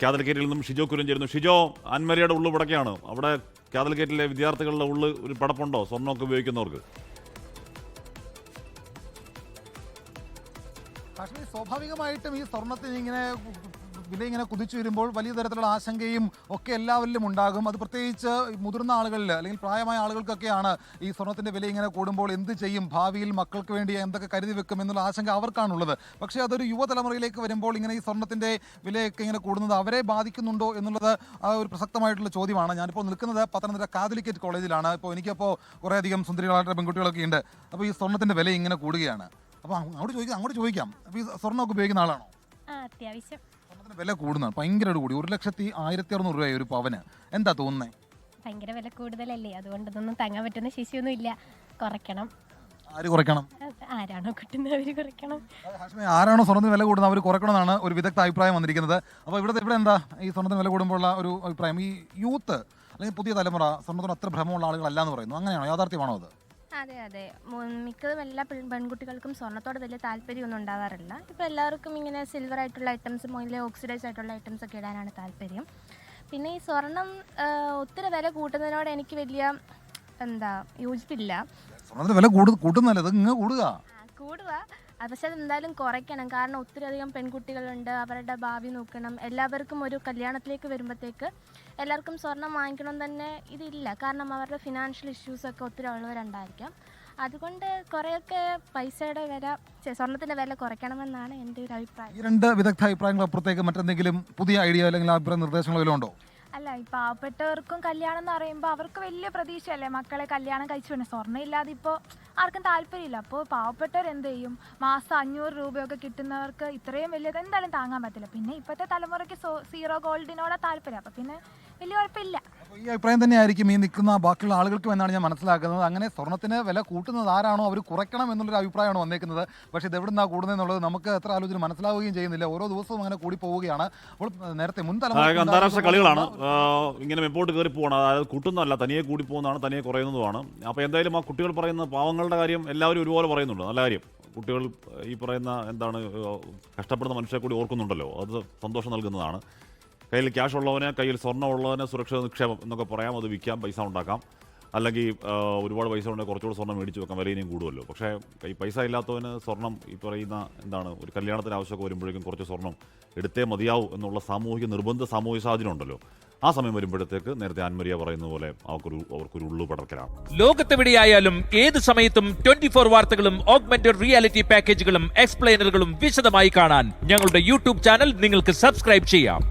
കാതലിക്കേറ്റിൽ നിന്നും ഷിജോ കുര്യൻ ചേരുന്നു. ഷിജോ, ആൻമരിയുടെ ഉള്ളു പടക്കെയാണ്. അവിടെ കാതലിക്കേറ്റിലെ വിദ്യാർത്ഥികളുടെ ഉള്ളു ഒരു പടപ്പുണ്ടോ സ്വർണ്ണമൊക്കെ ഉപയോഗിക്കുന്നവർക്ക്? പക്ഷേ സ്വാഭാവികമായിട്ടും ഈ സ്വർണത്തിന് വില ഇങ്ങനെ കുതിച്ചു വരുമ്പോൾ വലിയ തരത്തിലുള്ള ആശങ്കയും ഒക്കെ എല്ലാവരിലും ഉണ്ടാകും. അത് പ്രത്യേകിച്ച് മുതിർന്ന ആളുകളിൽ അല്ലെങ്കിൽ പ്രായമായ ആളുകൾക്കൊക്കെയാണ് ഈ സ്വർണത്തിൻ്റെ വില ഇങ്ങനെ കൂടുമ്പോൾ എന്ത് ചെയ്യും, ഭാവിയിൽ മക്കൾക്ക് വേണ്ടി എന്തൊക്കെ കരുതി വെക്കും എന്നുള്ള ആശങ്ക അവർക്കാണുള്ളത്. പക്ഷേ അതൊരു യുവതലമുറയിലേക്ക് വരുമ്പോൾ ഇങ്ങനെ ഈ സ്വർണത്തിൻ്റെ വിലയൊക്കെ ഇങ്ങനെ കൂടുന്നത് അവരെ ബാധിക്കുന്നുണ്ടോ എന്നുള്ളത് ഒരു പ്രസക്തമായിട്ടുള്ള ചോദ്യമാണ്. ഞാനിപ്പോൾ നിൽക്കുന്നത് പത്തനംതിട്ട കാതലിക്കേറ്റ് കോളേജിലാണ്. ഇപ്പോൾ എനിക്കപ്പോൾ കുറേയധികം സുന്ദരികളായിട്ടുള്ള പെൺകുട്ടികളൊക്കെ ഉണ്ട്. അപ്പോൾ ഈ സ്വർണത്തിൻ്റെ വില ഇങ്ങനെ കൂടുകയാണ്. അപ്പോൾ അങ്ങോട്ട് ചോദിക്കാം, അപ്പോൾ ഈ സ്വർണ്ണമൊക്കെ ഉപയോഗിക്കുന്ന ആളാണോ? അത്യാവശ്യം സ്വർണ്ണത്തിന് വില കൂടുന്നതാണ്, ഭയങ്കരമായിട്ട് കൂടി. 1,600,000 രൂപയായി ഒരു പവന്. എന്താ തോന്നുന്നത്? ഭയങ്കര വില കൂടുതലല്ലേ, അതുകൊണ്ടൊന്നും താങ്ങാൻ പറ്റുന്ന ശേഷിയൊന്നും ഇല്ല. കുറയ്ക്കണം. ആര് കുറയ്ക്കണം? ആരാണോ കിട്ടുന്നത് അവർ കുറയ്ക്കണം. ആരാണോ സ്വർണ്ണത്തിന് വില കൂടുന്നത് അവർ കുറയ്ക്കണമെന്നാണ് ഒരു വിദഗ്ധ അഭിപ്രായം വന്നിരിക്കുന്നത്. അപ്പോൾ ഇവിടെ എന്താ ഈ സ്വർണ്ണത്തിന് വില കൂടുമ്പോഴുള്ള ഒരു അഭിപ്രായം? ഈ യൂത്ത് അല്ലെങ്കിൽ പുതിയ തലമുറ സ്വർണ്ണത്തിന് അത്ര ഭ്രമമുള്ള ആളുകളല്ല എന്ന് പറയുന്നു. അങ്ങനെയാണോ? യാഥാർത്ഥ്യമാണോ അത്? അതെ, മിക്കതും എല്ലാ പെൺകുട്ടികൾക്കും സ്വർണ്ണത്തോട് വലിയ താല്പര്യമൊന്നും ഉണ്ടാവാറില്ല. ഇപ്പോൾ എല്ലാവർക്കും ഇങ്ങനെ സിൽവർ ആയിട്ടുള്ള ഐറ്റംസ്, മോയിലെ ഓക്സിഡൈസ് ആയിട്ടുള്ള ഐറ്റംസ് ഒക്കെ ഇടാനാണ് താല്പര്യം. പിന്നെ ഈ സ്വർണം ഒത്തിരി വില കൂട്ടുന്നതിനോട് എനിക്ക് വലിയ യോജിപ്പില്ല. സ്വർണ്ണത്തിന് വില കൂട്ടുന്നല്ലേ, അത് ഇങ്ങനെ കൂടുക. പക്ഷെ അതെന്തായാലും കുറയ്ക്കണം. കാരണം ഒത്തിരി അധികം പെൺകുട്ടികളുണ്ട്, അവരുടെ ഭാവി നോക്കണം. എല്ലാവർക്കും ഒരു കല്യാണത്തിലേക്ക് വരുമ്പോഴത്തേക്ക് എല്ലാവർക്കും സ്വർണം വാങ്ങിക്കണം തന്നെ ഇതില്ല. കാരണം അവരുടെ ഫിനാൻഷ്യൽ ഇഷ്യൂസൊക്കെ ഒത്തിരി ഉള്ളവരുണ്ടായിരിക്കാം. അതുകൊണ്ട് കുറേയൊക്കെ പൈസയുടെ വില, സ്വർണത്തിൻ്റെ വില കുറയ്ക്കണമെന്നാണ് എൻ്റെ ഒരു അഭിപ്രായം. ഈ രണ്ട് വിദഗ്ധ അഭിപ്രായങ്ങൾ അപ്പുറത്തേക്ക് മറ്റെന്തെങ്കിലും പുതിയ ഐഡിയ അല്ലെങ്കിൽ അഭിപ്രായ നിർദ്ദേശങ്ങളോ വല്ലതും ഉണ്ടോ? അല്ല, ഈ പാവപ്പെട്ടവർക്കും കല്യാണം എന്ന് പറയുമ്പോൾ അവർക്ക് വലിയ പ്രതീക്ഷയല്ലേ മക്കളെ കല്യാണം കഴിച്ചു വേണം. സ്വർണ്ണം ഇല്ലാതെ ഇപ്പോൾ ആർക്കും താല്പര്യമില്ല. അപ്പോൾ പാവപ്പെട്ടവർ എന്ത് ചെയ്യും? മാസം 500 രൂപയൊക്കെ കിട്ടുന്നവർക്ക് ഇത്രയും വലിയത് എന്തായാലും താങ്ങാൻ പറ്റില്ല. പിന്നെ ഇപ്പോഴത്തെ തലമുറയ്ക്ക് സീറോ ഗോൾഡിനോടെ താല്പര്യം. അപ്പോൾ പിന്നെ വലിയ കുഴപ്പമില്ല. ഈ അഭിപ്രായം തന്നെയായിരിക്കും ഈ നിൽക്കുന്ന ബാക്കിയുള്ള ആളുകൾക്കും എന്നാണ് ഞാൻ മനസ്സിലാക്കുന്നത്. അങ്ങനെ സ്വർണ്ണത്തിന് വില കൂട്ടുന്നത് ആരാണോ അവർ കുറയ്ക്കണം എന്നുള്ളൊരു അഭിപ്രായമാണ് വന്നേക്കുന്നത്. പക്ഷേ ഇത് എവിടുന്നാണ് കൂടുന്നതെന്നുള്ളത് നമുക്ക് എത്ര ആലോചന മനസ്സിലാവുകയും ചെയ്യുന്നില്ല. ഓരോ ദിവസവും അങ്ങനെ കൂടി പോവുകയാണ്. അപ്പോൾ നേരത്തെ അന്താരാഷ്ട്ര കളികളാണ് ഇങ്ങനെ മുമ്പോട്ട് കയറി പോകണം. അതായത് കൂട്ടുന്നതല്ല, തനിയെ കൂടി പോകുന്നതാണ്, തനിയെ കുറയുന്നതുമാണ്. അപ്പോൾ എന്തായാലും ആ കുട്ടികൾ പറയുന്ന പാവങ്ങളുടെ കാര്യം എല്ലാവരും ഒരുപോലെ പറയുന്നുണ്ട്. നല്ല കാര്യം. കുട്ടികൾ ഈ പറയുന്ന കഷ്ടപ്പെടുന്ന മനുഷ്യരെ കൂടി ഓർക്കുന്നുണ്ടല്ലോ, അത് സന്തോഷം നൽകുന്നതാണ്. കയ്യിൽ ക്യാഷ് ഉള്ളവന്, കയ്യിൽ സ്വർണ്ണം ഉള്ളവന് സുരക്ഷിത നിക്ഷേപം എന്നൊക്കെ പറയാം. അത് വിൽക്കാം, പൈസ ഉണ്ടാക്കാം. അല്ലെങ്കിൽ ഒരുപാട് പൈസ ഉണ്ടെങ്കിൽ കുറച്ചുകൂടെ സ്വർണ്ണം മേടിച്ച് വെക്കാം, വില ഇനിയും കൂടുമല്ലോ. പക്ഷേ ഈ പൈസ ഇല്ലാത്തവന് സ്വർണ്ണം ഈ പറയുന്ന ഒരു കല്യാണത്തിന് ആവശ്യമൊക്കെ വരുമ്പോഴേക്കും കുറച്ച് സ്വർണ്ണം എടുത്തേ മതിയാവും എന്നുള്ള നിർബന്ധ സാമൂഹിക സാഹചര്യം ഉണ്ടല്ലോ. ആ സമയം വരുമ്പോഴത്തേക്ക് നേരത്തെ ആൻമരിയ പറയുന്ന പോലെ അവർക്കൊരു ഉള്ളു പടർക്കലാണ്. ലോകത്തെവിടെയായാലും ഏത് സമയത്തും 24 വാർത്തകളും ഓഗ്മെന്റഡ് റിയാലിറ്റി പാക്കേജുകളും എക്സ്പ്ലെയിനറുകളും വിശദമായി കാണാൻ ഞങ്ങളുടെ യൂട്യൂബ് ചാനൽ നിങ്ങൾക്ക് സബ്സ്ക്രൈബ് ചെയ്യാം.